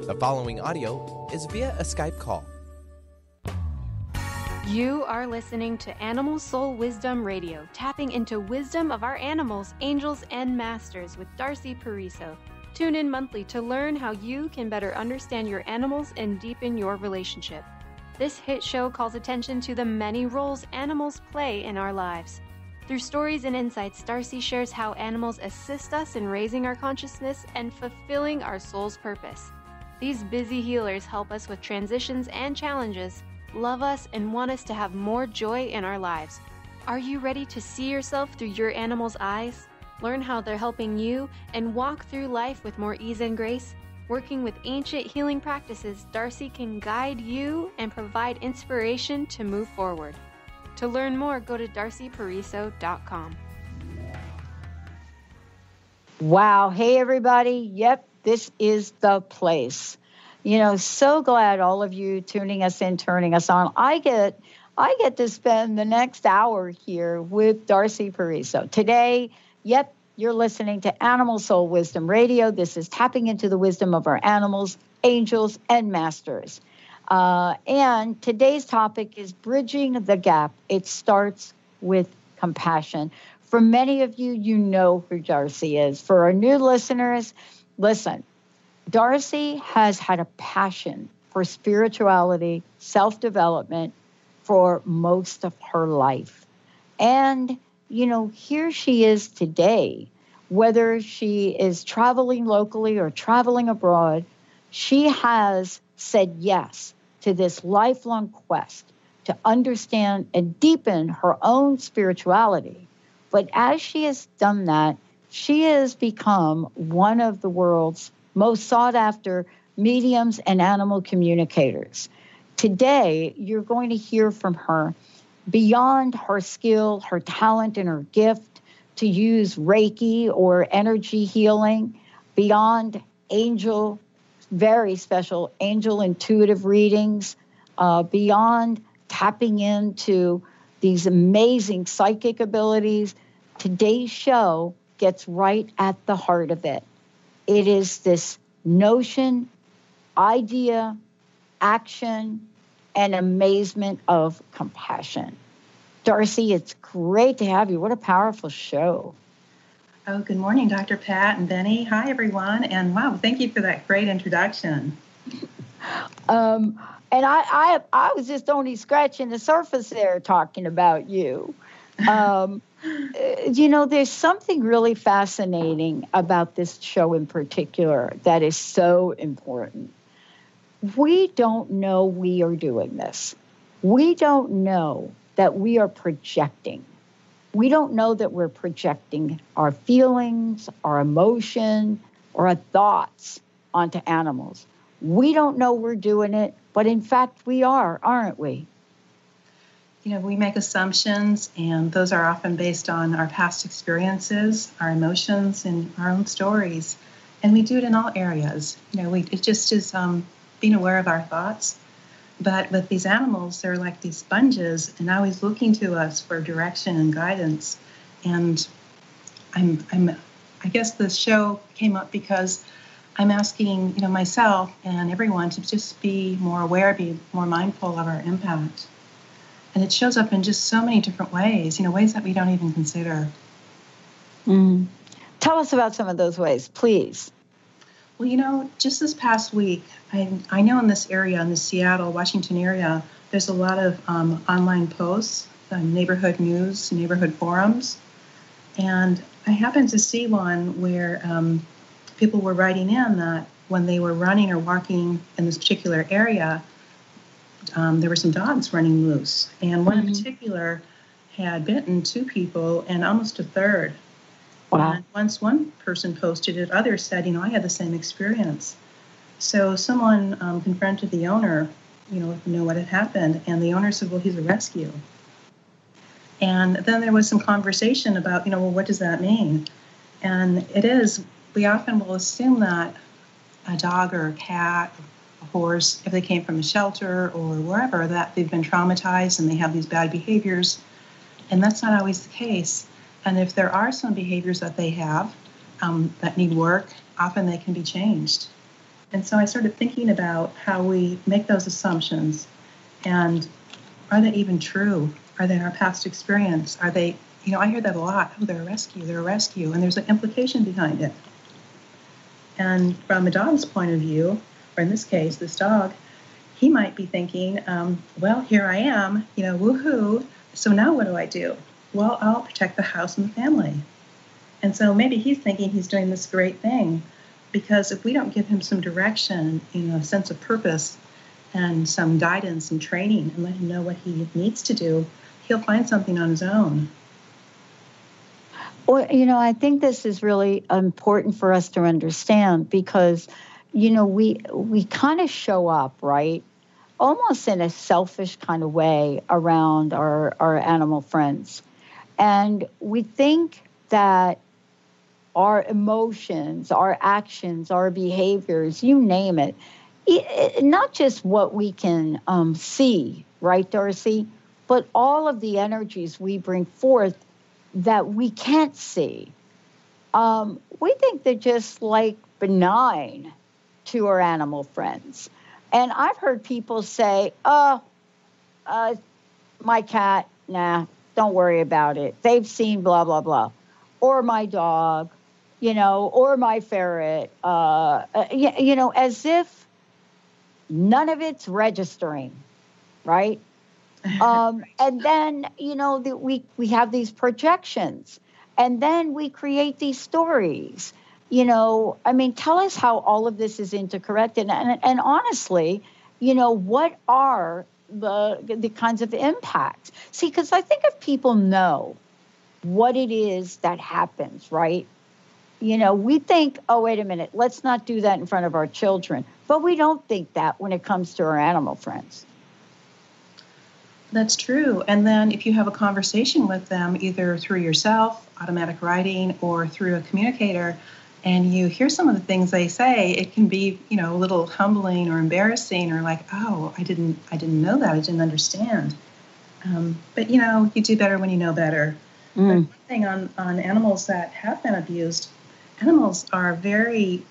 The following audio is via a Skype call. You are listening to Animal Soul Wisdom Radio, tapping into wisdom of our animals, angels, and masters with Darcy Pariso. Tune in monthly to learn how you can better understand your animals and deepen your relationship. This hit show calls attention to the many roles animals play in our lives. Through stories and insights, Darcy shares how animals assist us in raising our consciousness and fulfilling our soul's purpose. These busy healers help us with transitions and challenges, love us, and want us to have more joy in our lives. Are you ready to see yourself through your animal's eyes? Learn how they're helping you and walk through life with more ease and grace? Working with ancient healing practices, Darcy can guide you and provide inspiration to move forward. To learn more, go to darcypariso.com. Wow. Hey, everybody. Yep, this is the place. So glad all of you tuning us in, turning us on. I get to spend the next hour here with Darcy Pariso. Today, yep, you're listening to Animal Soul Wisdom Radio. This is tapping into the wisdom of our animals, angels, and masters. And today's topic is bridging the gap. It starts with compassion. For many of you, you know who Darcy is. For our new listeners, listen, Darcy has had a passion for spirituality, self-development for most of her life. And, here she is today, whether she is traveling locally or traveling abroad, she has said yes to this lifelong quest to understand and deepen her own spirituality. But as she has done that, she has become one of the world's most sought after mediums and animal communicators. Today, you're going to hear from her beyond her skill, her talent, and her gift to use Reiki or energy healing, beyond angel, very special angel intuitive readings, beyond tapping into these amazing psychic abilities. Today's show gets right at the heart of it. It is this notion, idea, action, and amazement of compassion. Darcy, it's great to have you. What a powerful show. Oh, good morning, Dr. Pat and Benny. Hi, everyone. And wow, thank you for that great introduction. And I was just only scratching the surface there talking about you. There's something really fascinating about this show in particular that is so important. We don't know we are doing this. We don't know that we are projecting. We don't know that we're projecting our feelings, our emotion, or our thoughts onto animals. We don't know we're doing it, but in fact we are, aren't we? We make assumptions, and those are often based on our past experiences, our emotions, and our own stories. And we do it in all areas. It just is being aware of our thoughts. But with these animals, they're like these sponges and always looking to us for direction and guidance. And I guess the show came up because I'm asking, myself and everyone to just be more aware, be more mindful of our impact. And it shows up in just so many different ways, ways that we don't even consider. Tell us about some of those ways, please. Well, just this past week, I know in this area, in the Seattle, Washington area, there's a lot of online posts, neighborhood news, neighborhood forums. And I happened to see one where people were writing in that when they were running or walking in this particular area, there were some dogs running loose. And one in particular had bitten 2 people and almost a third. Wow. And once one person posted it, others said, I had the same experience. So someone confronted the owner, know what had happened. And the owner said, well, he's a rescue. And then there was some conversation about, what does that mean? And we often will assume that a dog or a cat, a horse, if they came from a shelter or wherever, that they've been traumatized and they have these bad behaviors. And that's not always the case. And if there are some behaviors that they have that need work, often they can be changed. And so I started thinking about how we make those assumptions, and are they even true? Are they our past experience? Are they, I hear that a lot. Oh, they're a rescue, and there's an implication behind it. And from a dog's point of view, or in this case, this dog, he might be thinking, well, here I am, woohoo. So now what do I do? Well, I'll protect the house and the family. And so maybe he's thinking he's doing this great thing, because if we don't give him some direction, a sense of purpose and some guidance and training and let him know what he needs to do, he'll find something on his own. Well, I think this is really important for us to understand because, we kind of show up, right? Almost in a selfish kind of way around our animal friends. And we think that our emotions, our actions, our behaviors, you name it, not just what we can see, right, Darcy, but all of the energies we bring forth that we can't see. We think they're just like benign to our animal friends. And I've heard people say, my cat, nah, don't worry about it. They've seen blah, blah, blah. Or my dog, or my ferret, as if none of it's registering, right? And then, we have these projections, and then we create these stories. Tell us how all of this is interconnected, and honestly, what are the kinds of impacts? See, because I think if people know what it is that happens, right? We think, oh, wait a minute, let's not do that in front of our children. But we don't think that when it comes to our animal friends. That's true. And then if you have a conversation with them, either through yourself, automatic writing, or through a communicator, and you hear some of the things they say, it can be, a little humbling or embarrassing, or like, oh, I didn't know that. I didn't understand. But, you do better when you know better. But one thing on animals that have been abused, animals are very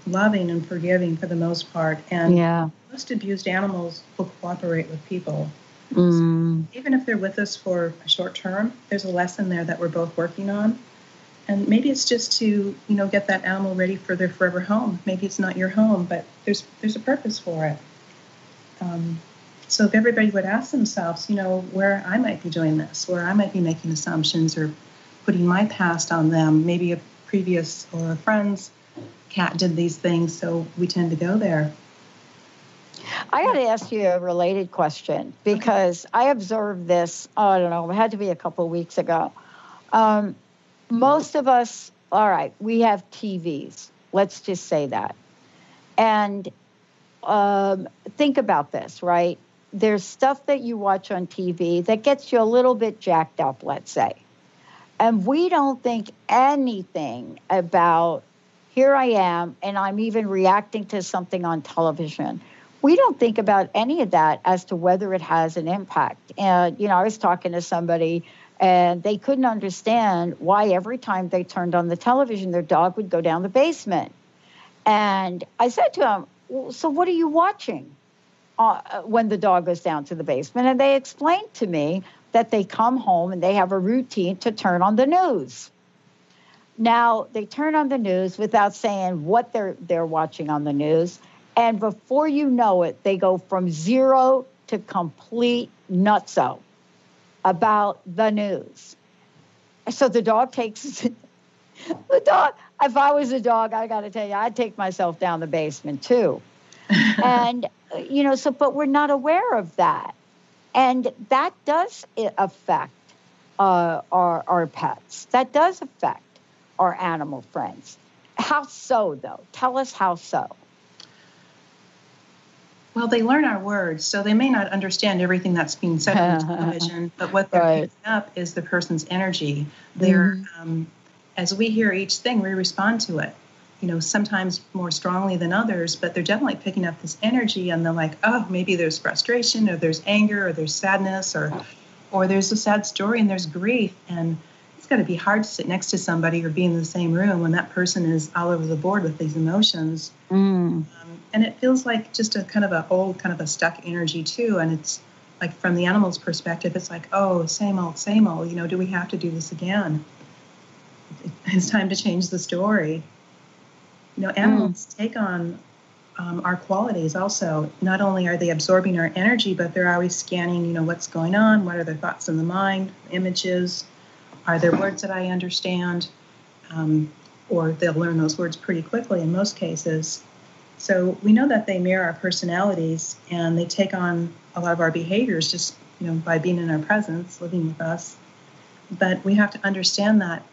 loving and forgiving for the most part. And most abused animals will cooperate with people. So even if they're with us for a short term, there's a lesson there that we're both working on. And maybe it's just to, get that animal ready for their forever home. Maybe it's not your home, but there's a purpose for it. So if everybody would ask themselves, where I might be doing this, where I might be making assumptions or putting my past on them, maybe a previous or a friend's cat did these things, so we tend to go there. I got to ask you a related question because I observed this, I don't know, it had to be a couple of weeks ago. Most of us, all right, we have TVs. Let's just say that. And think about this, right? There's stuff that you watch on TV that gets you a little bit jacked up, let's say. And we don't think anything about, here I am, and I'm even reacting to something on television. We don't think about any of that as to whether it has an impact. And, I was talking to somebody, and they couldn't understand why every time they turned on the television, their dog would go down the basement. And I said to them, well, so what are you watching when the dog goes down to the basement? And they explained to me that they come home and they have a routine to turn on the news. Now, they turn on the news without saying what they're watching on the news. And before you know it, they go from zero to complete nutso about the news. So the dog takes the dog. If I was a dog, I got to tell you, I'd take myself down the basement too. And but we're not aware of that, and that does affect our pets. That does affect our animal friends. How so, though? Tell us how so. Well, they learn our words, so they may not understand everything that's being said on television, but what they're picking up is the person's energy. They're, as we hear each thing, we respond to it, sometimes more strongly than others, but they're definitely picking up this energy, and they're like, oh, maybe there's frustration, or there's anger, or there's sadness, or there's a sad story, and there's grief, and it's got to be hard to sit next to somebody or be in the same room when that person is all over the board with these emotions. And it feels like just a kind of a stuck energy too. And it's like from the animal's perspective, it's like, oh, same old, do we have to do this again? It's time to change the story. Animals take on our qualities also. Not only are they absorbing our energy, but they're always scanning, what's going on, what are their thoughts in the mind, images, are there words that I understand, or they'll learn those words pretty quickly in most cases. So we know that they mirror our personalities, and they take on a lot of our behaviors just, by being in our presence, living with us. But we have to understand that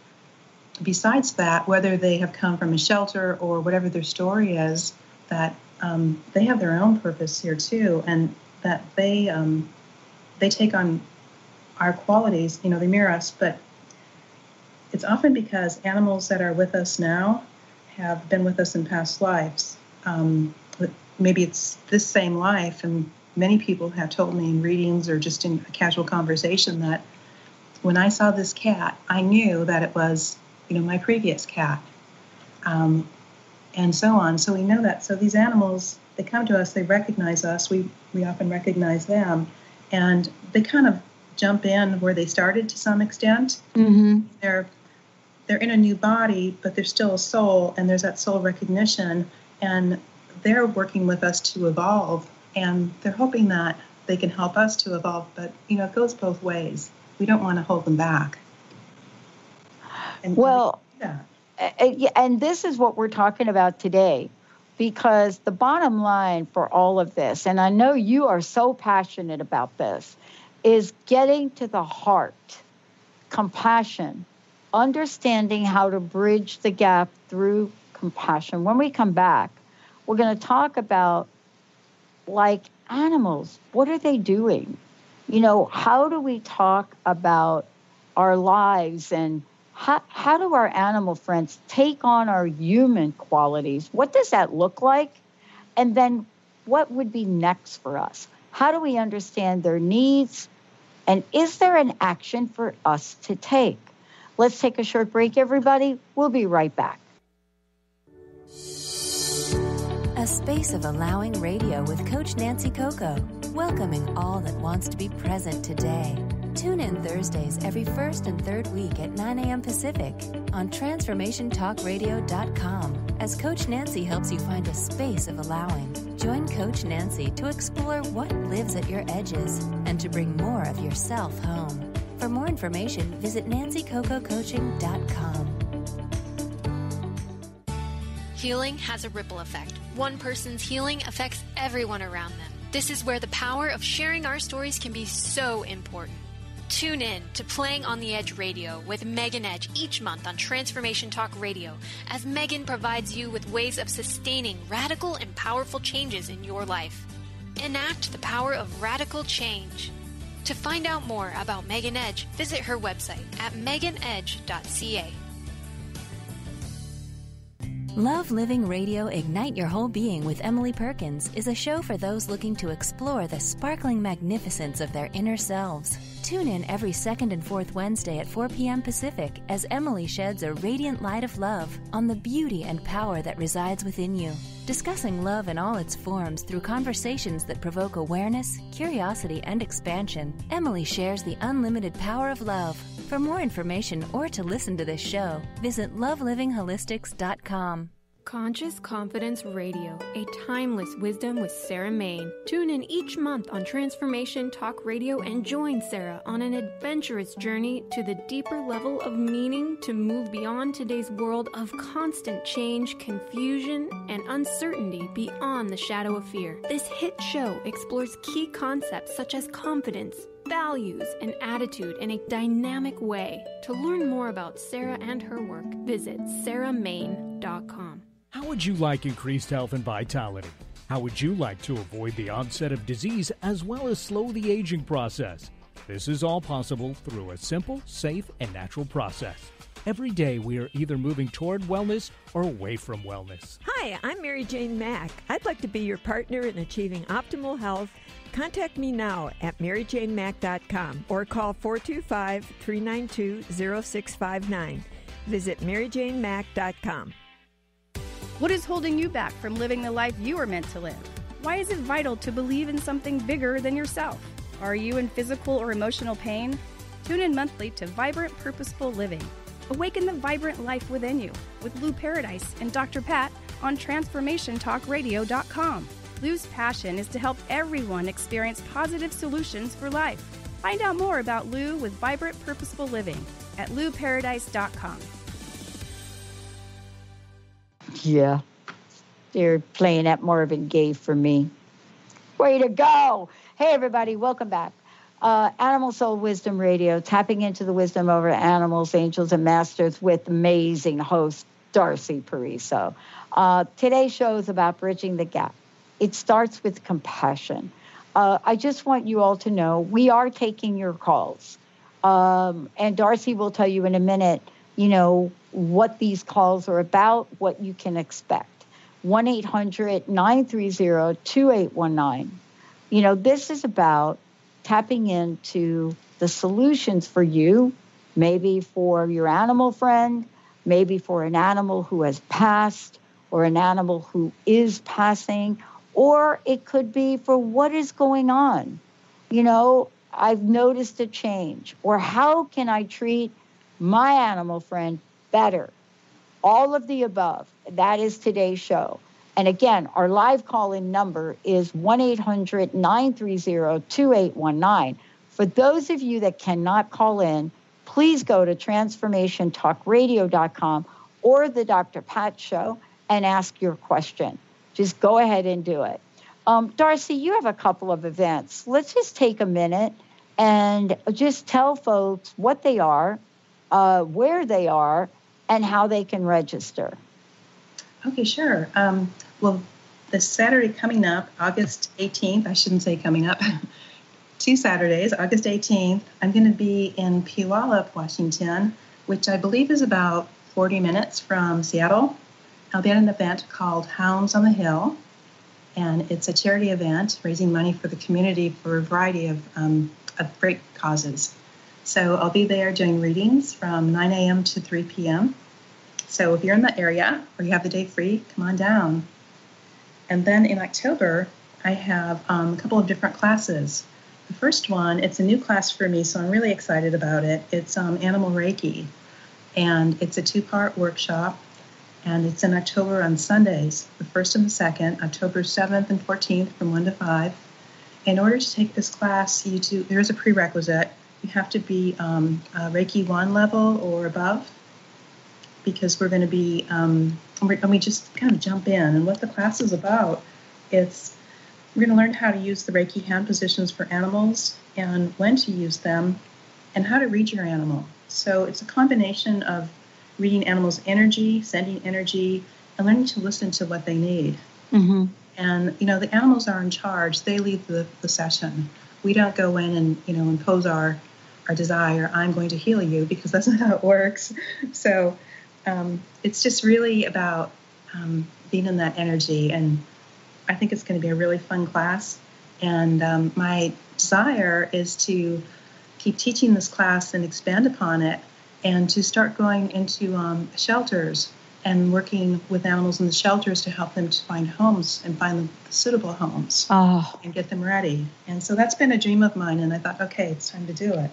besides that, whether they have come from a shelter or whatever their story is, that they have their own purpose here too, and that they take on our qualities. They mirror us, but it's often because animals that are with us now have been with us in past lives. Maybe it's this same life, and many people have told me in readings or just in a casual conversation that when I saw this cat, I knew that it was, my previous cat. And so on. So we know that. So these animals, they come to us, they recognize us, we often recognize them, and they kind of jump in where they started to some extent. Mm-hmm. They're in a new body, but there's still a soul, and there's that soul recognition, and they're working with us to evolve, and they're hoping that they can help us to evolve, but, it goes both ways. We don't want to hold them back. And and this is what we're talking about today, because the bottom line for all of this, and I know you are so passionate about this, is getting to the heart, compassion, understanding how to bridge the gap through compassion. When we come back, we're going to talk about, like, animals. What are they doing? How do we talk about our lives, and how do our animal friends take on our human qualities? What does that look like? And then what would be next for us? How do we understand their needs? And is there an action for us to take? Let's take a short break, everybody. We'll be right back. A space of allowing radio with Coach Nancy Coco, welcoming all that wants to be present today. Tune in Thursdays every first and third week at 9 a.m. Pacific on TransformationTalkRadio.com as Coach Nancy helps you find a space of allowing. Join Coach Nancy to explore what lives at your edges and to bring more of yourself home. For more information, visit NancyCocoCoaching.com. Healing has a ripple effect. One person's healing affects everyone around them. This is where the power of sharing our stories can be so important. Tune in to Playing on the Edge Radio with Megan Edge each month on Transformation Talk Radio, as Megan provides you with ways of sustaining radical and powerful changes in your life. Enact the power of radical change. To find out more about Megan Edge, visit her website at meganedge.ca. Love Living Radio Ignite Your Whole Being with Emily Perkins is a show for those looking to explore the sparkling magnificence of their inner selves. Tune in every second and fourth Wednesday at 4 p.m. Pacific as Emily sheds a radiant light of love on the beauty and power that resides within you. Discussing love in all its forms through conversations that provoke awareness, curiosity, and expansion, Emily shares the unlimited power of love. For more information or to listen to this show, visit lovelivingHolistics.com. Conscious Confidence Radio, a timeless wisdom with Sarah Main. Tune in each month on Transformation Talk Radio and join Sarah on an adventurous journey to the deeper level of meaning to move beyond today's world of constant change, confusion, and uncertainty beyond the shadow of fear. This hit show explores key concepts such as confidence, values, and attitude in a dynamic way. To learn more about Sarah and her work, visit sarahmain.com. How would you like increased health and vitality? How would you like to avoid the onset of disease as well as slow the aging process? This is all possible through a simple, safe, and natural process. Every day we are either moving toward wellness or away from wellness. Hi, I'm Mary Jane Mack. I'd like to be your partner in achieving optimal health. Contact me now at maryjanemack.com or call 425-392-0659. Visit maryjanemack.com. What is holding you back from living the life you are meant to live? Why is it vital to believe in something bigger than yourself? Are you in physical or emotional pain? Tune in monthly to Vibrant Purposeful Living. Awaken the vibrant life within you with Lou Paradise and Dr. Pat on TransformationTalkRadio.com. Lou's passion is to help everyone experience positive solutions for life. Find out more about Lou with Vibrant Purposeful Living at LouParadise.com. Yeah, they're playing at Marvin Gaye for me. Way to go. Hey, everybody, welcome back. Animal Soul Wisdom Radio, tapping into the wisdom over animals, angels, and masters with amazing host Darcy Pariso. Today's show is about bridging the gap. It starts with compassion. I just want you all to know we are taking your calls. And Darcy will tell you in a minute, what these calls are about, what you can expect. 1-800-930-2819. This is about tapping into the solutions for you, maybe for your animal friend, maybe for an animal who has passed or an animal who is passing, or it could be for what is going on. I've noticed a change, or how can I treat my animal friend better? All of the above. That is today's show. And again, our live call-in number is 1-800-930-2819. For those of you that cannot call in, please go to TransformationTalkRadio.com or the Dr. Pat Show and ask your question. Just go ahead and do it. Darcy, you have a couple of events. Let's just take a minute and just tell folks what they are, where they are, and how they can register. Okay, sure. Well, this Saturday coming up, August 18th, I shouldn't say coming up, 2 Saturdays, August 18th, I'm going to be in Puyallup, Washington, which I believe is about 40 minutes from Seattle. I'll be at an event called Hounds on the Hill, and it's a charity event raising money for the community for a variety of great causes. So I'll be there doing readings from 9 a.m. to 3 p.m. So if you're in the area or you have the day free, come on down. And then in October, I have a couple of different classes. The first one, it's a new class for me, so I'm really excited about it. It's Animal Reiki, and it's a 2-part workshop, and it's in October on Sundays, the 1st and the 2nd, October 7th and 14th from 1 to 5. In order to take this class, there's a prerequisite. You have to be Reiki 1 level or above, because we're going to be, we just kind of jump in. And what the class is about, we're going to learn how to use the Reiki hand positions for animals and when to use them and how to read your animal. So it's a combination of reading animals' energy, sending energy, and learning to listen to what they need. Mm-hmm. And, the animals are in charge. They lead the session. We don't go in and, impose our desire, I'm going to heal you, because that's not how it works. So it's just really about being in that energy. And I think it's going to be a really fun class. And my desire is to keep teaching this class and expand upon it, and to start going into shelters and working with animals in the shelters to help them to find homes and find the suitable homes and get them ready. And so that's been a dream of mine, and I thought, okay, it's time to do it.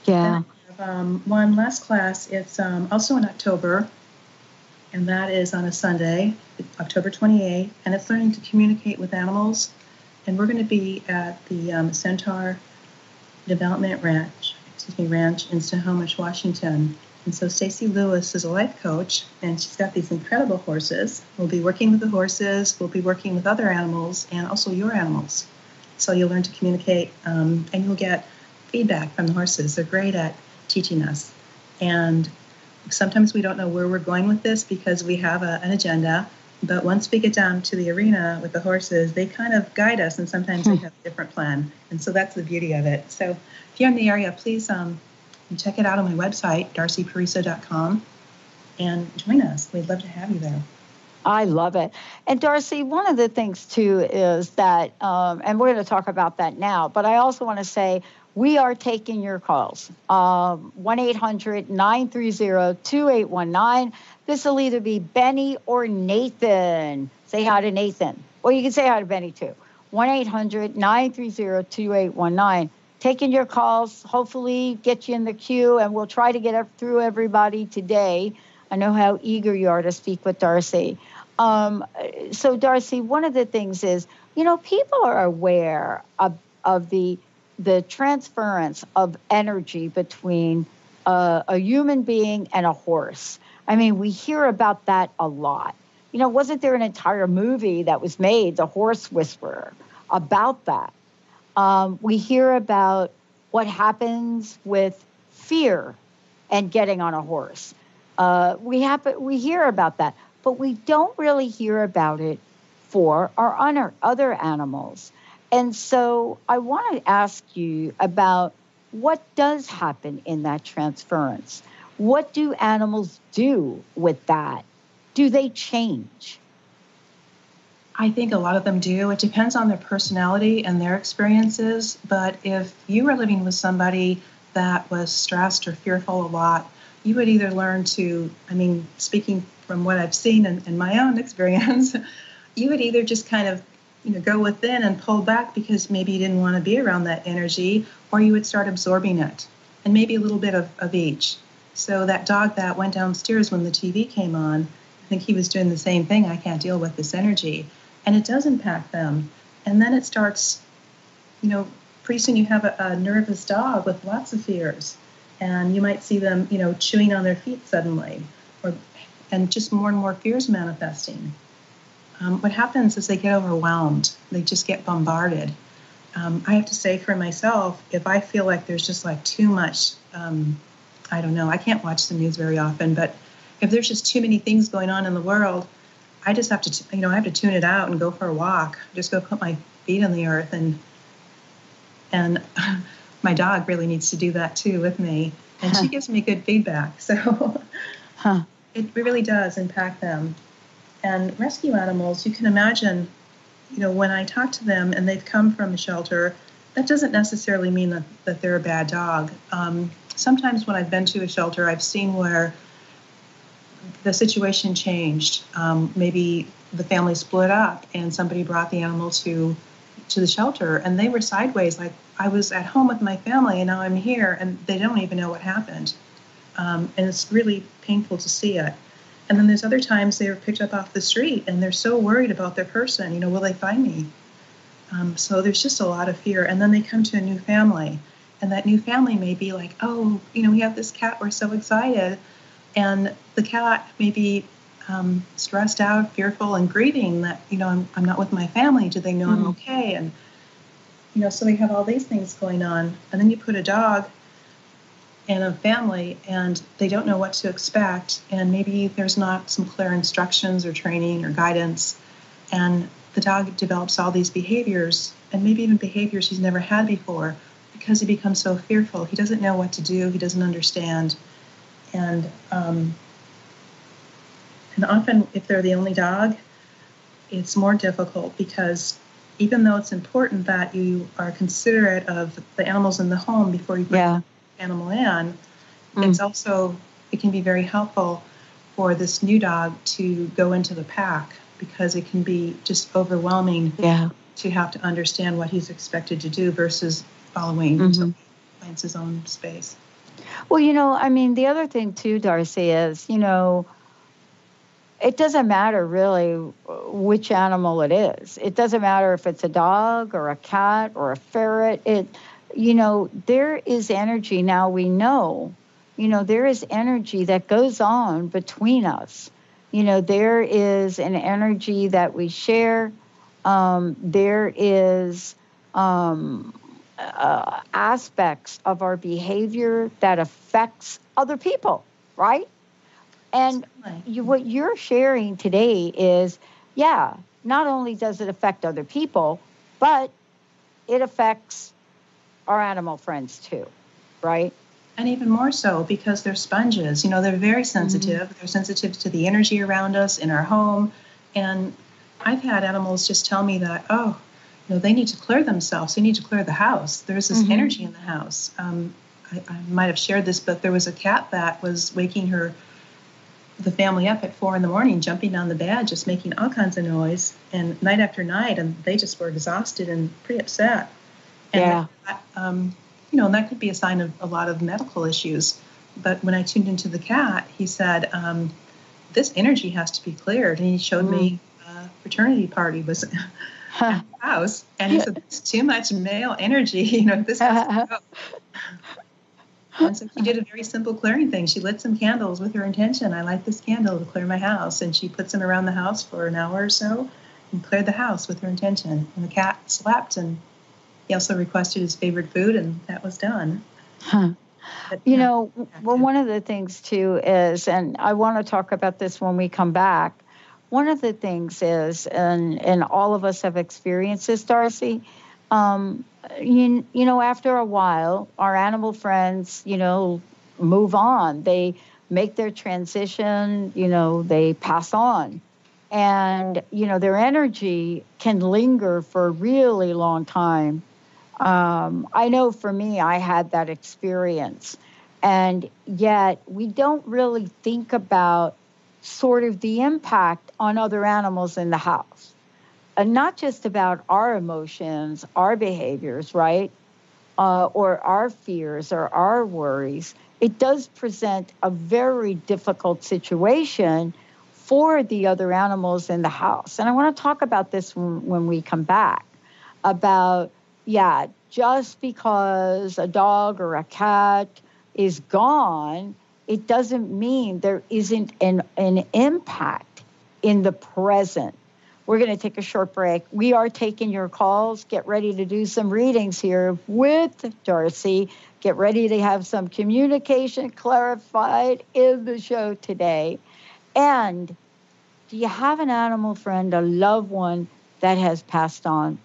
Yeah. Then I have one last class. It's also in October, and that is on a Sunday, October 28th, and it's learning to communicate with animals. And we're going to be at the Centaur Development Ranch in Snohomish, Washington. And so Stacy Lewis is a life coach, and she's got these incredible horses. We'll be working with the horses, we'll be working with other animals, and also your animals. So you'll learn to communicate, and you'll get feedback from the horses. They're great at teaching us. And sometimes we don't know where we're going with this because we have an agenda, but once we get down to the arena with the horses, they kind of guide us, and sometimes they have a different plan. And so that's the beauty of it. So if you're in the area, please check it out on my website, darcypariso.com, and join us. We'd love to have you there. I love it. And Darcy, one of the things too is that, and we're going to talk about that now, but I also want to say we are taking your calls. 1-800-930-2819. This will either be Benny or Nathan. Say hi to Nathan. Or you can say hi to Benny too. 1-800-930-2819. Taking your calls, hopefully get you in the queue, and we'll try to get through everybody today. I know how eager you are to speak with Darcy. So Darcy, one of the things is, people are aware of the transference of energy between a human being and a horse. I mean, we hear about that a lot. Wasn't there an entire movie that was made, The Horse Whisperer, about that? We hear about what happens with fear and getting on a horse. We hear about that, but we don't really hear about it for our other animals. And so I want to ask you about what does happen in that transference. What do animals do with that? Do they change? I think a lot of them do. It depends on their personality and their experiences. But if you were living with somebody that was stressed or fearful a lot, you would either learn to, speaking from what I've seen in my own experience, you would either just kind of, go within and pull back because maybe you didn't want to be around that energy, or you would start absorbing it, and maybe a little bit of each. So that dog that went downstairs when the TV came on, I think he was doing the same thing. I can't deal with this energy. And it does impact them. And then it starts, pretty soon you have a nervous dog with lots of fears. And you might see them, chewing on their feet suddenly, and just more and more fears manifesting. What happens is they get overwhelmed. They just get bombarded. I have to say for myself, if I feel like there's just like too much, I don't know, I can't watch the news very often, but if there's just too many things going on in the world, I just have to, I have to tune it out and go for a walk. Just go put my feet in the earth, and my dog really needs to do that too with me, and she gives me good feedback. So it really does impact them. And rescue animals, you can imagine, when I talk to them and they've come from a shelter, that doesn't necessarily mean that they're a bad dog. Sometimes when I've been to a shelter, I've seen where the situation changed. Maybe the family split up and somebody brought the animal to the shelter, and they were sideways, like I was at home with my family and now I'm here, and they don't even know what happened. And it's really painful to see it. And then there's other times they were picked up off the street and they're so worried about their person, will they find me? So there's just a lot of fear. And then they come to a new family, and that new family may be like, oh, we have this cat, we're so excited. And the cat may be stressed out, fearful, and grieving that, I'm not with my family. Do they know I'm okay? And, so they have all these things going on. And then you put a dog in a family and they don't know what to expect. And maybe there's not some clear instructions or training or guidance. And the dog develops all these behaviors, and maybe even behaviors he's never had before, because he becomes so fearful. He doesn't know what to do. He doesn't understand. And often, if they're the only dog, it's more difficult, because even though it's important that you are considerate of the animals in the home before you bring the animal in, it can be very helpful for this new dog to go into the pack, because it can be just overwhelming to have to understand what he's expected to do versus following until he finds his own space. Well, the other thing too, Darcy, is, it doesn't matter really which animal it is. It doesn't matter if it's a dog or a cat or a ferret. There is energy. Now we know, there is energy that goes on between us. There is an energy that we share. There is aspects of our behavior that affects other people, right? And what you're sharing today is, not only does it affect other people, but it affects our animal friends too, right? And even more so because they're sponges. They're very sensitive. They're sensitive to the energy around us in our home. And I've had animals just tell me that, they need to clear themselves. They need to clear the house. There's this energy in the house. I might have shared this, but there was a cat that was waking the family up at 4 a.m, jumping on the bed, just making all kinds of noise, and night after night, and they just were exhausted and pretty upset. And that, that could be a sign of a lot of medical issues. But when I tuned into the cat, he said, this energy has to be cleared. And he showed me a fraternity party was at the house. And he said, it's too much male energy. This has to go. And so she did a very simple clearing thing. She lit some candles with her intention. I light this candle to clear my house. And she puts them around the house for an hour or so and cleared the house with her intention. And the cat slept, and he also requested his favorite food, and that was done. But, one of the things, too, is, and I want to talk about this when we come back, one of the things is, and all of us have experienced this, Darcy, after a while, our animal friends, move on. They make their transition, they pass on. And, their energy can linger for a really long time. I know for me, I had that experience. And yet we don't really think about sort of the impact on other animals in the house. And not just about our emotions, our behaviors, right? Or our fears or our worries. It does present a very difficult situation for the other animals in the house. And I want to talk about this when we come back, about, just because a dog or a cat is gone, it doesn't mean there isn't an impact in the present. We're going to take a short break. We are taking your calls. Get ready to do some readings here with Darcy. Get ready to have some communication clarified in the show today. And do you have an animal friend, a loved one that has passed on?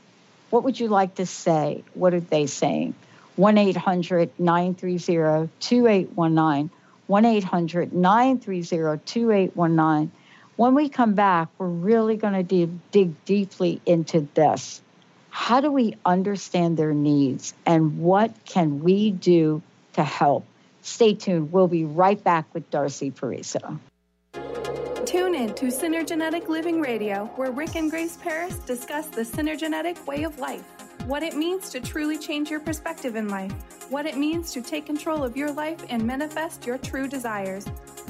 What would you like to say? What are they saying? 1-800-930-2819. 1-800-930-2819. When we come back, we're really going to dig deeply into this. How do we understand their needs, and what can we do to help? Stay tuned. We'll be right back with Darcy Pariso. Tune in to Synergenetic Living Radio, where Rick and Grace Paris discuss the synergenetic way of life, what it means to truly change your perspective in life, what it means to take control of your life and manifest your true desires.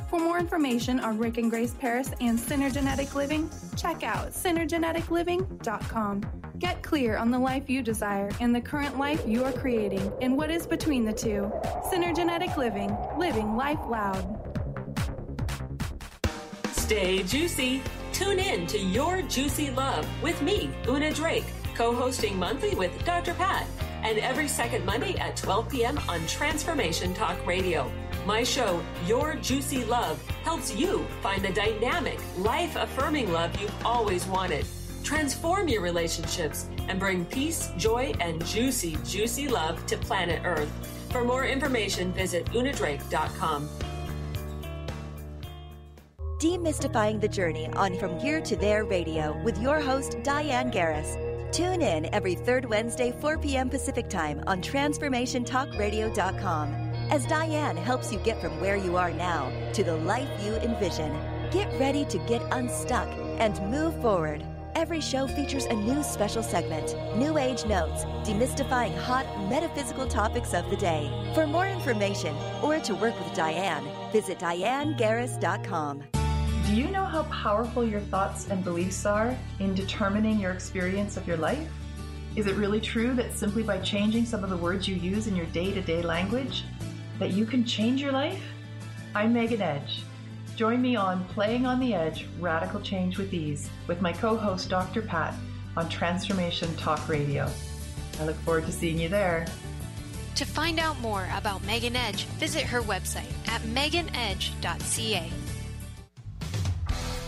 For more information on Rick and Grace Paris and Synergenetic Living, check out synergeticliving.com. Get clear on the life you desire and the current life you are creating and what is between the two. Synergenetic Living, living life loud. Stay juicy. Tune in to Your Juicy Love with me, Una Drake, co-hosting monthly with Dr. Pat, and every second Monday at 12 p.m. on Transformation Talk Radio. My show, Your Juicy Love, helps you find the dynamic, life-affirming love you've always wanted. Transform your relationships and bring peace, joy, and juicy, juicy love to planet Earth. For more information, visit unadrake.com. Demystifying the Journey on From Here to There Radio with your host, Diane Garris. Tune in every third Wednesday, 4 p.m. Pacific Time on TransformationTalkRadio.com as Diane helps you get from where you are now to the life you envision. Get ready to get unstuck and move forward. Every show features a new special segment, New Age Notes, demystifying hot metaphysical topics of the day. For more information or to work with Diane, visit DianeGarris.com. Do you know how powerful your thoughts and beliefs are in determining your experience of your life? Is it really true that simply by changing some of the words you use in your day-to-day language, that you can change your life? I'm Megan Edge. Join me on Playing on the Edge, Radical Change with Ease, with my co-host Dr. Pat on Transformation Talk Radio. I look forward to seeing you there. To find out more about Megan Edge, visit her website at meganedge.ca.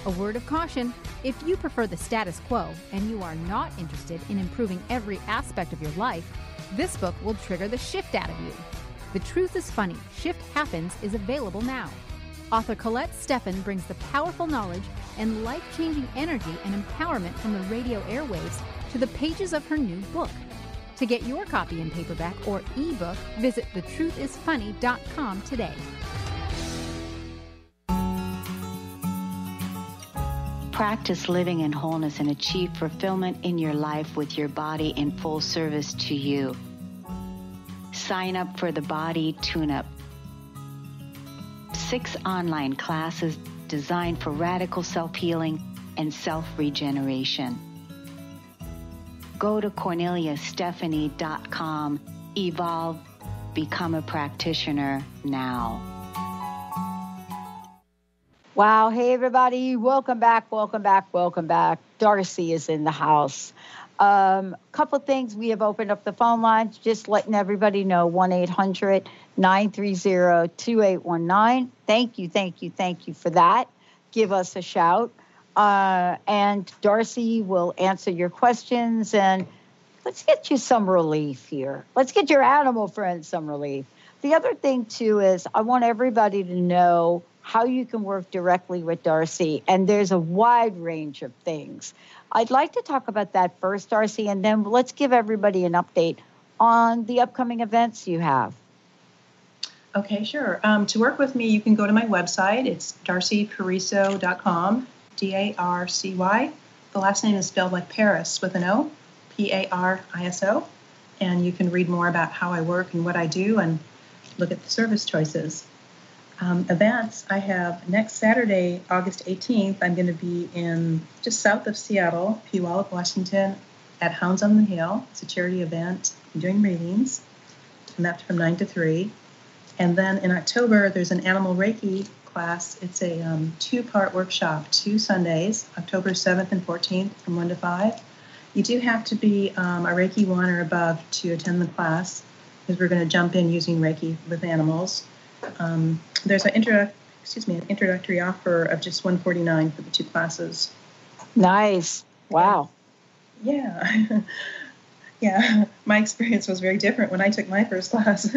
A word of caution: if you prefer the status quo and you are not interested in improving every aspect of your life, this book will trigger the shift out of you. The Truth is Funny, Shift Happens is available now. Author Colette Steffen brings the powerful knowledge and life-changing energy and empowerment from the radio airwaves to the pages of her new book. To get your copy in paperback or ebook, visit thetruthisfunny.com today. Practice living in wholeness and achieve fulfillment in your life with your body in full service to you. Sign up for the Body Tune-Up. 6 online classes designed for radical self-healing and self-regeneration. Go to CorneliaStephanie.com. Evolve. Become a practitioner now. Wow. Hey, everybody. Welcome back. Welcome back. Welcome back. Darcy is in the house. Couple things. We have opened up the phone lines, just letting everybody know, 1-800-930-2819. Thank you, thank you, thank you for that. Give us a shout. And Darcy will answer your questions, and let's get you some relief here. Let's get your animal friends some relief. The other thing, too, is I want everybody to know how you can work directly with Darcy, and there's a wide range of things. I'd like to talk about that first, Darcy, and then let's give everybody an update on the upcoming events you have. Okay, sure. To work with me, you can go to my website. It's darcypariso.com, D-A-R-C-Y. The last name is spelled like Paris with an O, P-A-R-I-S-O. And you can read more about how I work and what I do and look at the service choices. Events, I have next Saturday, August 18th, I'm going to be in just south of Seattle, Puyallup, Washington, at Hounds on the Hill. It's a charity event. I'm doing readings, and that's from 9 to 3. And then in October, there's an animal Reiki class. It's a 2-part workshop, 2 Sundays, October 7th and 14th from 1 to 5. You do have to be a Reiki 1 or above to attend the class, because we're going to jump in using Reiki with animals. There's an introductory offer of just $149 for the 2 classes. Nice. Wow. Yeah. Yeah. My experience was very different when I took my first class.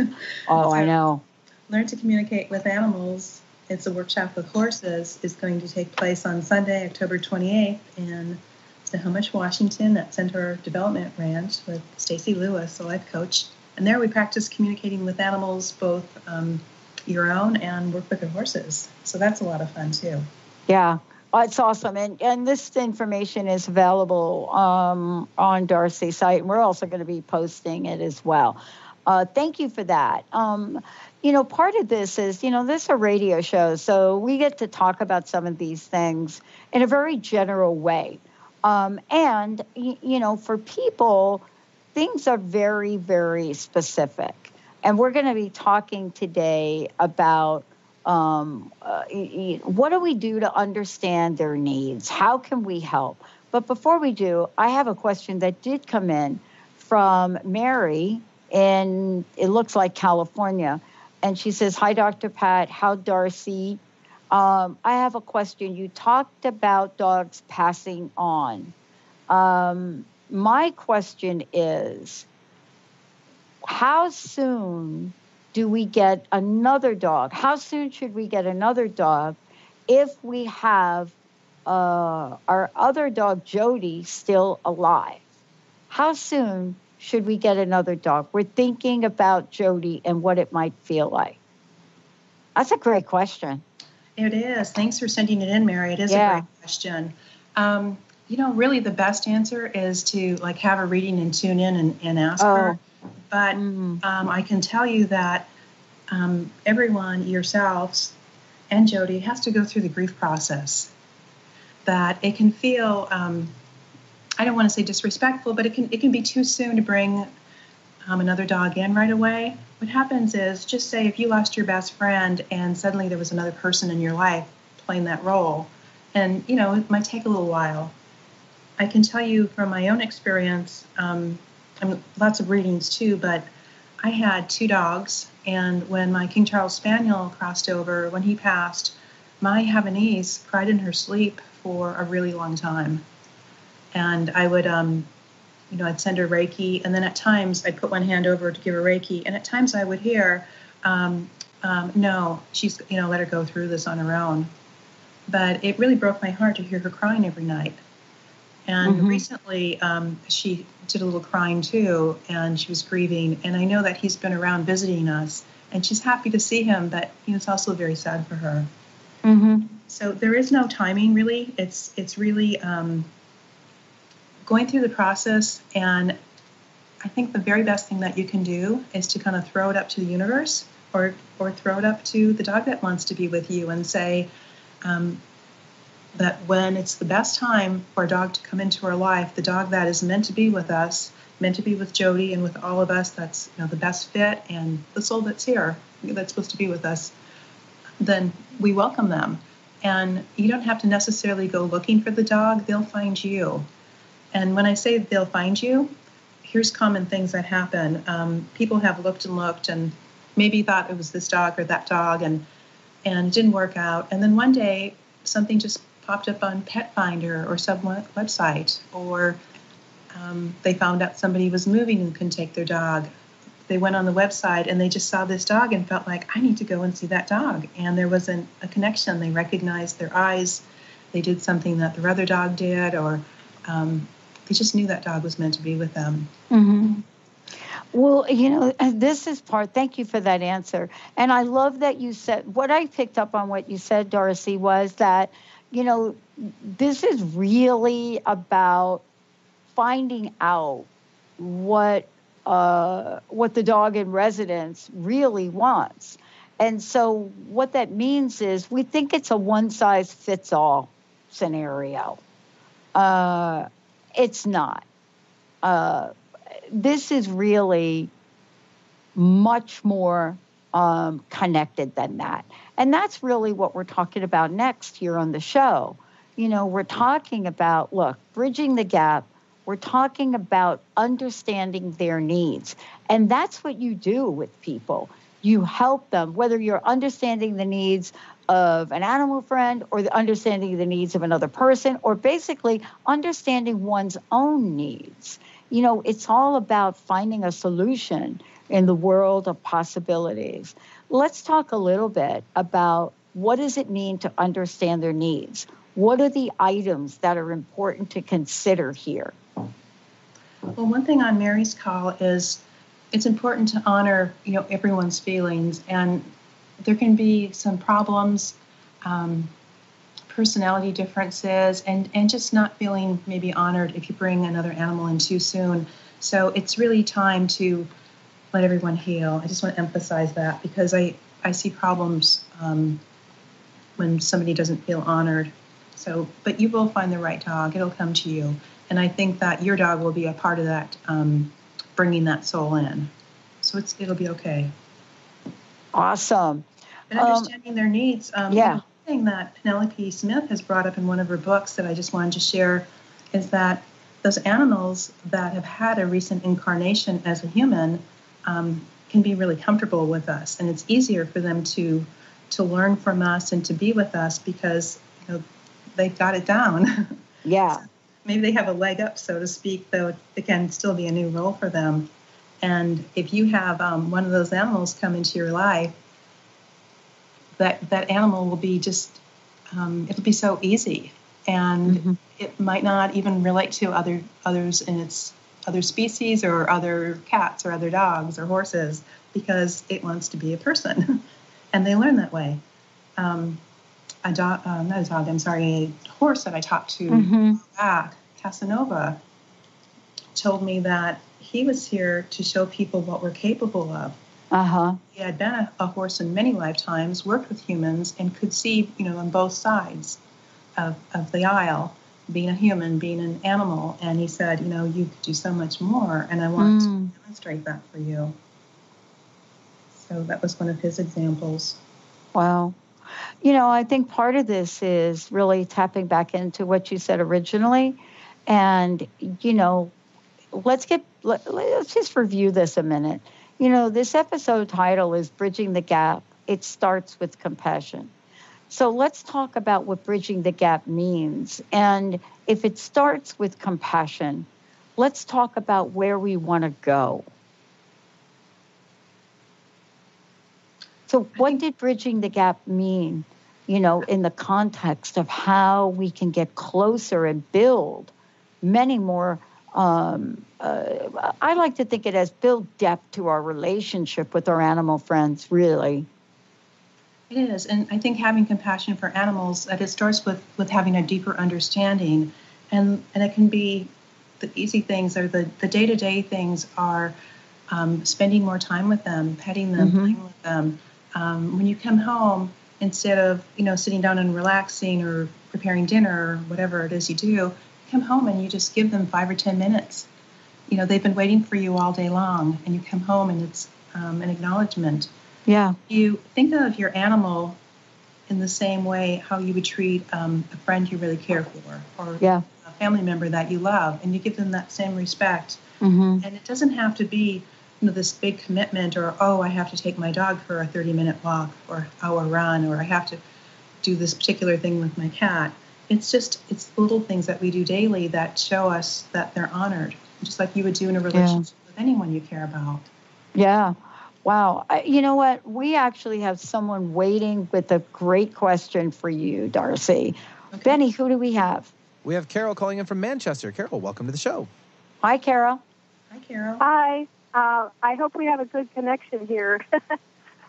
Oh, I know. Learn to communicate with animals. It's a workshop with horses. Is going to take place on Sunday, October 28th in Snohomish, Washington at Centaur Development Ranch with Stacy Lewis, a life coach. And there we practice communicating with animals, both your own and work with the horses. So that's a lot of fun too. Yeah, it's awesome. And this information is available on Darcy's site. And we're also going to be posting it as well. Thank you for that. Part of this is, this is a radio show, so we get to talk about some of these things in a very general way. And for people, things are very, very specific. And we're going to be talking today about what do we do to understand their needs? How can we help? But before we do, I have a question that did come in from Mary in, it looks like California. And she says, hi, Dr. Pat. How, Darcy? I have a question. You talked about dogs passing on. My question is, how soon do we get another dog? How soon should we get another dog if we have our other dog, Jody, still alive? How soon should we get another dog? We're thinking about Jody and what it might feel like. That's a great question. It is. Thanks for sending it in, Mary. It is a great question. Really the best answer is to have a reading and tune in and ask her. But I can tell you that everyone, yourselves and Jody, has to go through the grief process. That it can feel, I don't want to say disrespectful, but it can be too soon to bring another dog in right away. What happens is, just say if you lost your best friend and suddenly there was another person in your life playing that role, and it might take a little while. I can tell you from my own experience, lots of readings too, but I had 2 dogs, and when my King Charles Spaniel crossed over, when he passed, my Havanese cried in her sleep for a really long time. And I would, I'd send her Reiki, and then at times I'd put one hand over to give her Reiki, and at times I would hear, no, she's, let her go through this on her own. But it really broke my heart to hear her crying every night. And recently, she did a little crying too, and she was grieving. And I know that he's been around visiting us, and she's happy to see him, but it's also very sad for her. So there is no timing, really. It's really going through the process, and I think the very best thing that you can do is to kind of throw it up to the universe, or throw it up to the dog that wants to be with you, and say that when it's the best time for a dog to come into our life, the dog that is meant to be with us, meant to be with Jody and with all of us, that's the best fit, and the soul that's here, that's supposed to be with us, then we welcome them. And you don't have to necessarily go looking for the dog. They'll find you. And when I say they'll find you, here's common things that happen. People have looked and looked and maybe thought it was this dog or that dog, and it didn't work out. And then one day, something just popped up on Pet Finder or some website, or they found out somebody was moving and couldn't take their dog. They went on the website and they just saw this dog and felt like, I need to go and see that dog. And there wasn't a connection. They recognized their eyes. They did something that their other dog did, or they just knew that dog was meant to be with them. Well, this is thank you for that answer. And I love that you said, what I picked up on what you said, Darcy, was that, this is really about finding out what the dog in residence really wants. And so what that means is we think it's a one-size-fits-all scenario. It's not. This is really much more connected than that. And that's really what we're talking about next here on the show. We're talking about, bridging the gap. We're talking about understanding their needs. And that's what you do with people. You help them, whether you're understanding the needs of an animal friend or understanding the needs of another person, or basically understanding one's own needs. It's all about finding a solution in the world of possibilities. Let's talk a little bit about what does it mean to understand their needs? What are the items that are important to consider here? Well, one thing on Mary's call is it's important to honor, everyone's feelings, and there can be some problems, personality differences, and just not feeling maybe honored if you bring another animal in too soon. So it's really time to let everyone heal. I just want to emphasize that, because I see problems when somebody doesn't feel honored. So, but you will find the right dog. It'll come to you. And I think that your dog will be a part of that, bringing that soul in. So it'll be okay. Awesome. And understanding their needs. Yeah. One thing that Penelope Smith has brought up in one of her books that I just wanted to share is that those animals that have had a recent incarnation as a human can be really comfortable with us. And it's easier for them to learn from us and to be with us because they've got it down. Yeah. Maybe they have a leg up, so to speak, though it can still be a new role for them. And if you have one of those animals come into your life, that animal will be just, it'll be so easy. And it might not even relate to others in its other species or other cats or other dogs or horses, because it wants to be a person. And they learn that way. A horse that I talked to back, Casanova, told me that he was here to show people what we're capable of. He had been a horse in many lifetimes, worked with humans, and could see, on both sides of the aisle, being a human, being an animal. And he said, you could do so much more, and I want to demonstrate that for you. So that was one of his examples. Wow. I think part of this is really tapping back into what you said originally. And, let's just review this a minute. This episode title is Bridging the Gap. It starts with compassion. So let's talk about what bridging the gap means. And if it starts with compassion, let's talk about where we want to go. So what did bridging the gap mean, in the context of how we can get closer and build, many more. I like to think it has built depth to our relationship with our animal friends, really. It is. And I think having compassion for animals, that it starts with having a deeper understanding. And it can be the easy things or the day-to-day things are spending more time with them, petting them, playing with them. When you come home, instead of, sitting down and relaxing or preparing dinner or whatever it is you do, you come home and you just give them 5 or 10 minutes. They've been waiting for you all day long, and you come home and it's an acknowledgement. Yeah. You think of your animal in the same way how you would treat a friend you really care for, or a family member that you love, and you give them that same respect. And it doesn't have to be this big commitment, or, I have to take my dog for a 30-minute walk or hour run, or I have to do this particular thing with my cat. It's little things that we do daily that show us that they're honored, just like you would do in a relationship with anyone you care about. Yeah. Wow. You know what? We actually have someone waiting with a great question for you, Darcy. Okay. Benny, who do we have? We have Carol calling in from Manchester. Carol, welcome to the show. Hi, Carol. Hi, Carol. Hi. I hope we have a good connection here.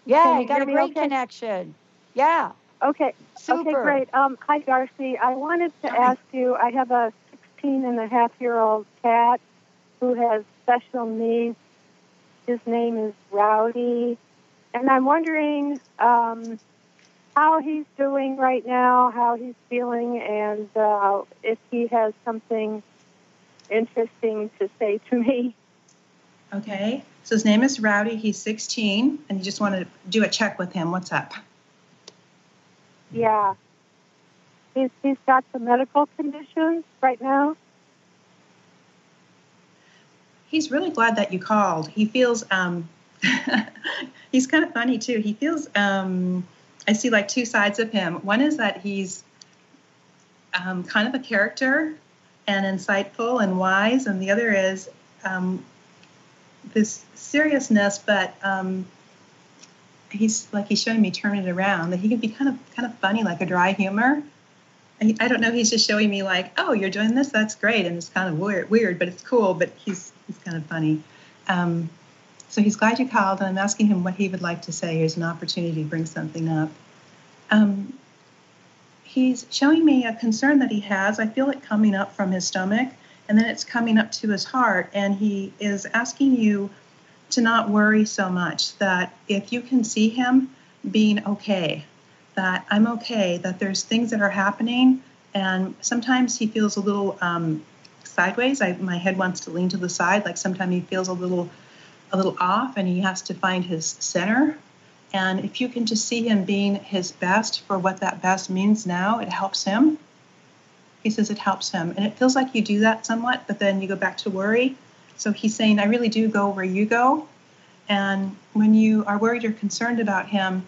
Yeah, you got a great connection. Yeah. Okay. Super. Okay, great. Hi, Darcy. I wanted to ask you, I have a 16-and-a-half-year-old cat who has special needs. His name is Rowdy. And I'm wondering how he's doing right now, how he's feeling, and if he has something interesting to say to me. Okay. So his name is Rowdy. He's 16, and you just want to do a check with him. What's up? Yeah. He's got some medical conditions right now. He's really glad that you called. He feels, he's kind of funny too. He feels, I see like two sides of him. One is that he's kind of a character and insightful and wise, and the other is this seriousness, but he's showing me turn it around, that he can be kind of funny, like a dry humor. I don't know, he's just showing me like, oh, you're doing this, that's great, and it's kind of weird, but it's cool, but he's kind of funny. So he's glad you called, and I'm asking him what he would like to say. Here's an opportunity to bring something up. He's showing me a concern that he has. I feel it coming up from his stomach, and then it's coming up to his heart, and he is asking you to not worry so much, that if you can see him being okay, that I'm okay, that there's things that are happening, and sometimes he feels a little sideways. My head wants to lean to the side, like sometimes he feels a little off, and he has to find his center. And if you can just see him being his best for what that best means now, it helps him. He says it helps him. And it feels like you do that somewhat, but then you go back to worry. So he's saying, I really do go where you go. And when you are worried or concerned about him,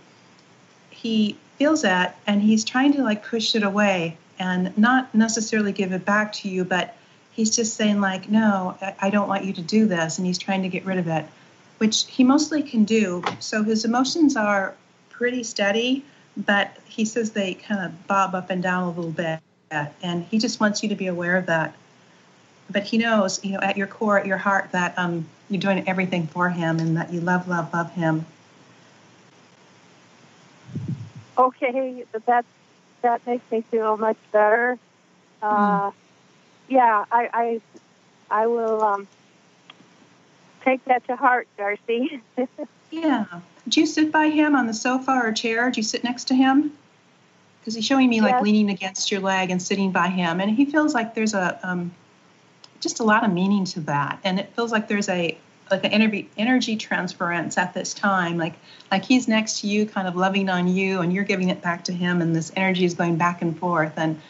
he feels that, and he's trying to like push it away and not necessarily give it back to you, but he's just saying like, no, I don't want you to do this. And he's trying to get rid of it, which he mostly can do. So his emotions are pretty steady, but he says they kind of bob up and down a little bit. And he just wants you to be aware of that. But he knows, at your core, at your heart, that you're doing everything for him, and that you love him. Okay, that makes me feel much better. Yeah, I will take that to heart, Darcy. Yeah. Do you sit by him on the sofa or chair? Do you sit next to him? Because he's showing me like leaning against your leg and sitting by him, and he feels like there's just a lot of meaning to that, and it feels like there's an energy transference at this time, like he's next to you, kind of loving on you, and you're giving it back to him, and this energy is going back and forth, and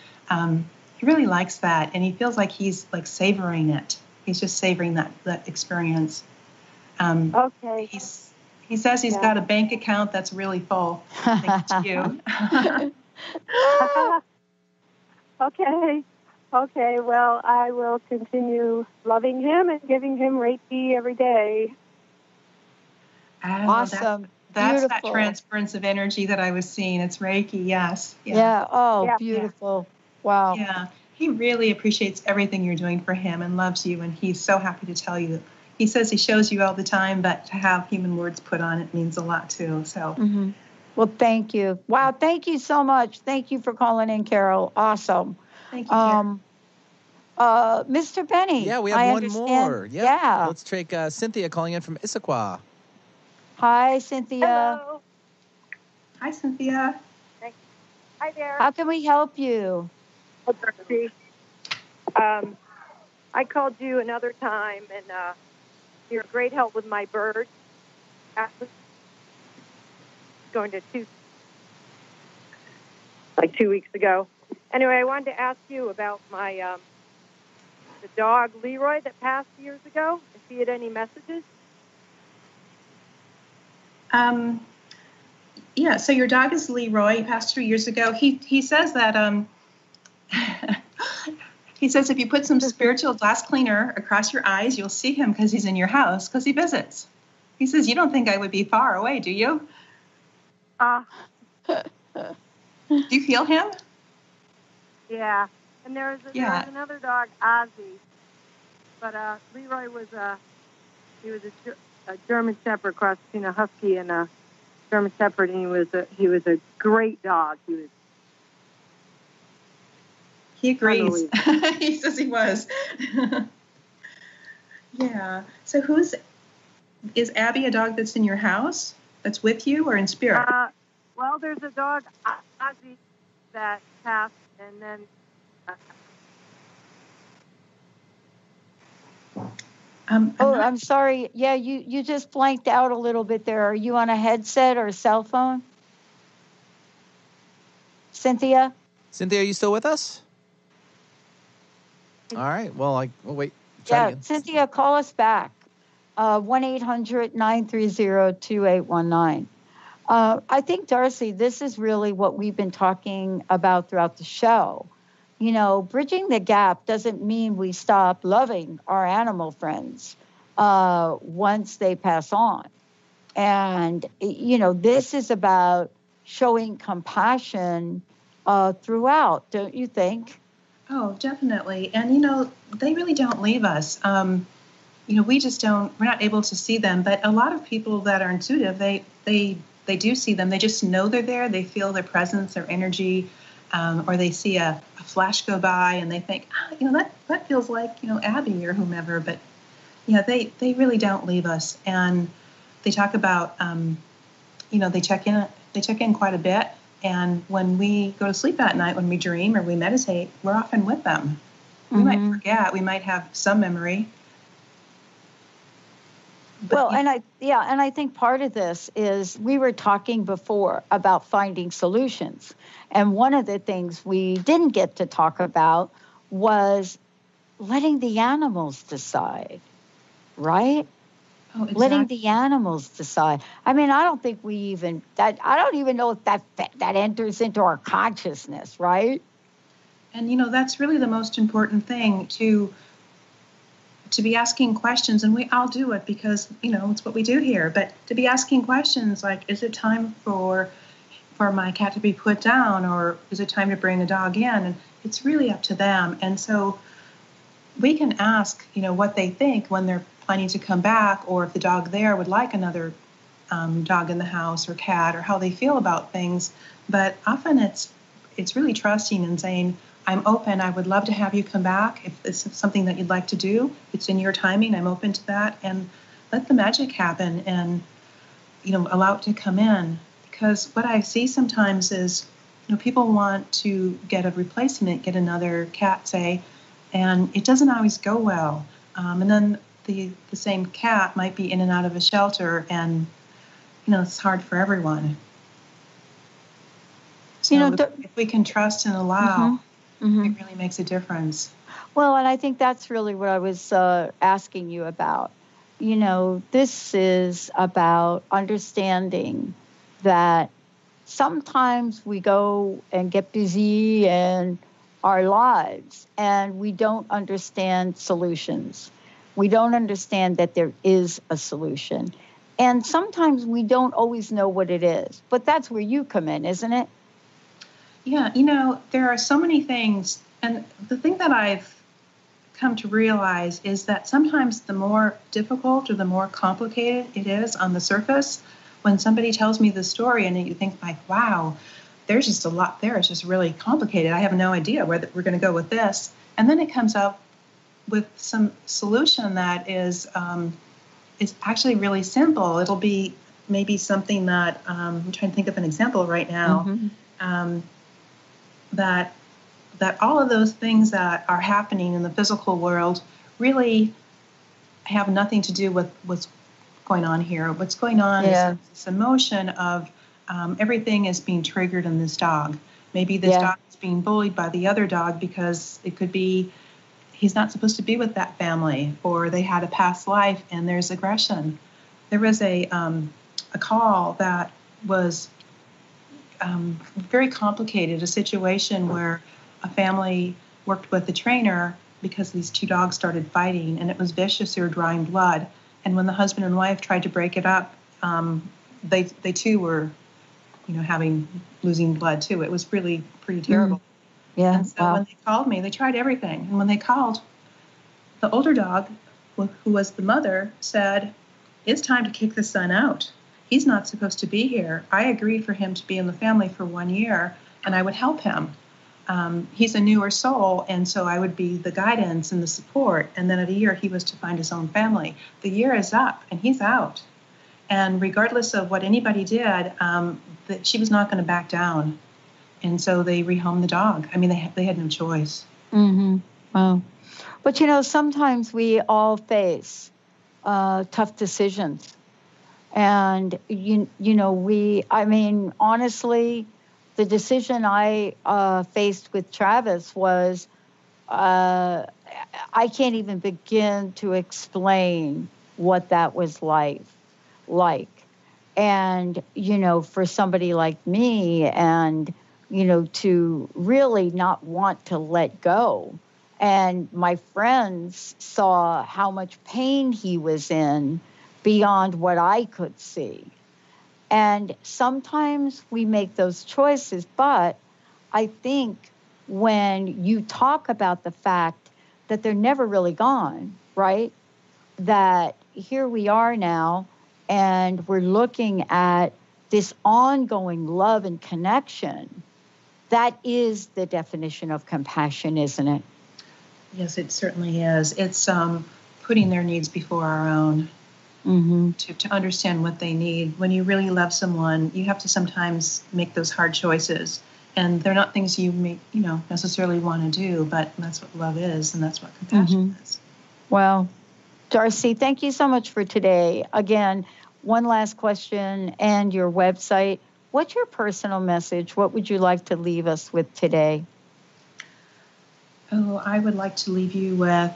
he really likes that, and he feels like he's like savoring it. He's just savoring that experience. Okay. He says he's got a bank account that's really full. Thanks to you. Okay, well, I will continue loving him and giving him Reiki every day. Awesome. That's beautiful. That transference of energy that I was seeing. It's Reiki, yes. Yeah. Oh, beautiful. Wow. Yeah. He really appreciates everything you're doing for him and loves you, and he's so happy to tell you. He says he shows you all the time, but to have human words put on it means a lot too. So, Well, thank you. Wow, thank you so much. Thank you for calling in, Carol. Awesome. Thank you, Mr. Benny. Yeah, we have I one understand. more. Yep. Yeah. Let's take Cynthia calling in from Issaquah. Hi, Cynthia. Hello. Hi, Cynthia. Hi there. How can we help you? Darcy. I called you another time, and you're a great help with my bird. Actually, going to 2 weeks ago. Anyway, I wanted to ask you about my the dog Leroy that passed years ago. If he had any messages. Yeah. So your dog is Leroy. He passed 2 years ago. He says that he says if you put some spiritual glass cleaner across your eyes, you'll see him because he's in your house because he visits. He says you don't think I would be far away, do you? Do you feel him? Yeah. And there was another dog, Ozzy. But Leroy was a German Shepherd, cross between a Husky and a German Shepherd, and he was a great dog. He agrees. He says he was. Yeah. So is Abby a dog that's in your house, that's with you, or in spirit? Well, there's a dog, Ozzy, that passed, and then I'm sorry. Yeah, you just blanked out a little bit there. Are you on a headset or a cell phone? Cynthia? Cynthia, are you still with us? All right. Well, we'll wait. Try again. Cynthia, call us back. 1-800-930-2819. I think, Darcy, this is really what we've been talking about throughout the show. You know, bridging the gap doesn't mean we stop loving our animal friends once they pass on. And, you know, this is about showing compassion throughout, don't you think? Oh, definitely. And, you know, they really don't leave us. You know, we're not able to see them. But a lot of people that are intuitive, they do see them. They just know they're there. They feel their presence, their energy, or they see a flash go by and they think, you know, that feels like, you know, Abby or whomever. But, yeah, they really don't leave us. And they talk about, you know, they check in quite a bit. And when we go to sleep at night, when we dream or we meditate, we're often with them. We might forget. We might have some memory. Well, and I think part of this is we were talking before about finding solutions. And one of the things we didn't get to talk about was letting the animals decide, right? Oh, exactly. Letting the animals decide. I mean, I don't think I don't even know if that enters into our consciousness, right? And, you know, that's really the most important thing, to be asking questions. And I'll do it because, you know, it's what we do here. But to be asking questions like, is it time for my cat to be put down, or is it time to bring a dog in? And it's really up to them. And so we can ask, you know, what they think when they're planning to come back, or if the dog there would like another dog in the house or cat, or how they feel about things. But often it's really trusting and saying, I'm open. I would love to have you come back. If this is something that you'd like to do, it's in your timing. I'm open to that. And let the magic happen and, you know, allow it to come in. Because what I see sometimes is, you know, people want to get a replacement, get another cat, say, and it doesn't always go well. And then the same cat might be in and out of a shelter, and, you know, it's hard for everyone. So, you know, if we can trust and allow, it really makes a difference. Well, and I think that's really what I was asking you about. You know, this is about understanding that sometimes we go and get busy in our lives and we don't understand solutions. We don't understand that there is a solution. And sometimes we don't always know what it is. But that's where you come in, isn't it? Yeah, you know, there are so many things And the thing that I've come to realize is that sometimes the more difficult or the more complicated it is on the surface, when somebody tells me the story and you think like, wow, there's just a lot there. It's just really complicated. I have no idea where we're going to go with this. And then it comes up with some solution that is actually really simple. It'll be maybe something that I'm trying to think of an example right now, that all of those things that are happening in the physical world really have nothing to do with what's going on here. What's going on is this emotion of everything is being triggered in this dog. Maybe this dog is being bullied by the other dog because it could be he's not supposed to be with that family, or they had a past life and there's aggression. There was a call that was very complicated, a situation where a family worked with the trainer because these two dogs started fighting, and it was vicious. They were drawing blood. And when the husband and wife tried to break it up, they too were, losing blood too. It was really pretty terrible. Yeah. And so when they called me, they tried everything. And when they called, the older dog, who was the mother, said, "It's time to kick the son out. He's not supposed to be here. I agreed for him to be in the family for 1 year, and I would help him. He's a newer soul, and so I would be the guidance and the support. And then at a year, he was to find his own family. The year is up, and he's out. And regardless of what anybody did, she was not going to back down. And so they rehomed the dog. I mean, they had no choice." Mm-hmm. Wow. But, sometimes we all face tough decisions. And, honestly, the decision I faced with Travis was, I can't even begin to explain what that was like. And, for somebody like me and, to really not want to let go. And my friends saw how much pain he was in beyond what I could see. And sometimes we make those choices, but I think when you talk about the fact that they're never really gone, right? That here we are now, and we're looking at this ongoing love and connection. That is the definition of compassion, isn't it? Yes, it certainly is. It's putting their needs before our own. To understand what they need. When you really love someone, you have to sometimes make those hard choices. And they're not things you may, necessarily want to do, but that's what love is, and that's what compassion is. Well, Darcy, thank you so much for today. Again, one last question and your website. What's your personal message? What would you like to leave us with today? Oh, I would like to leave you with,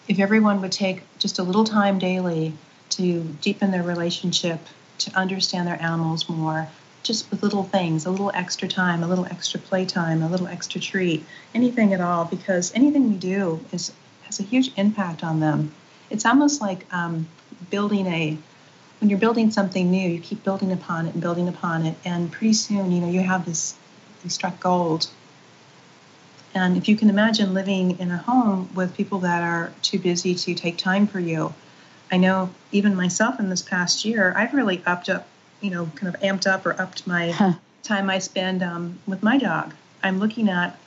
if everyone would take just a little time daily to deepen their relationship, to understand their animals more, just with little things, a little extra time, a little extra playtime, a little extra treat, anything at all, because anything we do has a huge impact on them. It's almost like when you're building something new, you keep building upon it, and pretty soon, you have you struck gold. And if you can imagine living in a home with people that are too busy to take time for you, I know even myself in this past year, I've really upped up my time I spend with my dog. I'm looking at,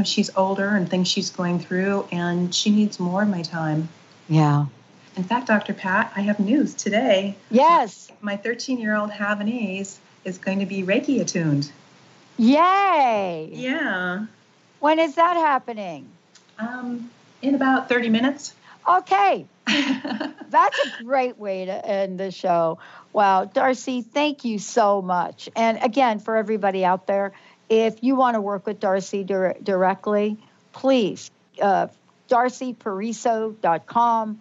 she's older and things she's going through, and she needs more of my time. Yeah. In fact, Dr. Pat, I have news today. Yes. My 13-year-old Havanese is going to be Reiki attuned. Yay. Yeah. When is that happening? In about 30 minutes. Okay. That's a great way to end the show. Wow. Darcy, thank you so much. And again, for everybody out there, if you want to work with Darcy directly, please, darcypariso.com.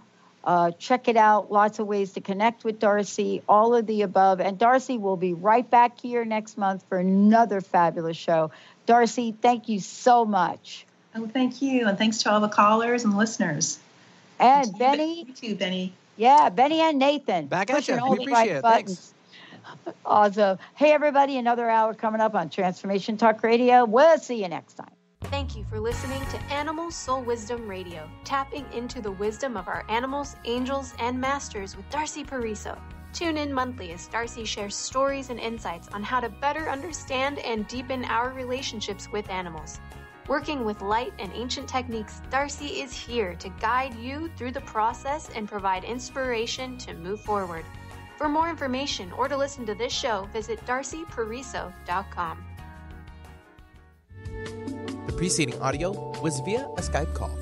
Check it out. Lots of ways to connect with Darcy, all of the above. And Darcy will be right back here next month for another fabulous show. Darcy, thank you so much. Oh, thank you. And thanks to all the callers and listeners. And Benny. You too, Benny. Yeah, Benny and Nathan. Back at you. We appreciate it. Thanks. Awesome. Hey, everybody, another hour coming up on Transformation Talk Radio. We'll see you next time. Thank you for listening to Animal Soul Wisdom Radio, tapping into the wisdom of our animals, angels, and masters with Darcy Pariso. Tune in monthly as Darcy shares stories and insights on how to better understand and deepen our relationships with animals. Working with light and ancient techniques, Darcy is here to guide you through the process and provide inspiration to move forward. For more information or to listen to this show, visit darcypariso.com. The preceding audio was via a Skype call.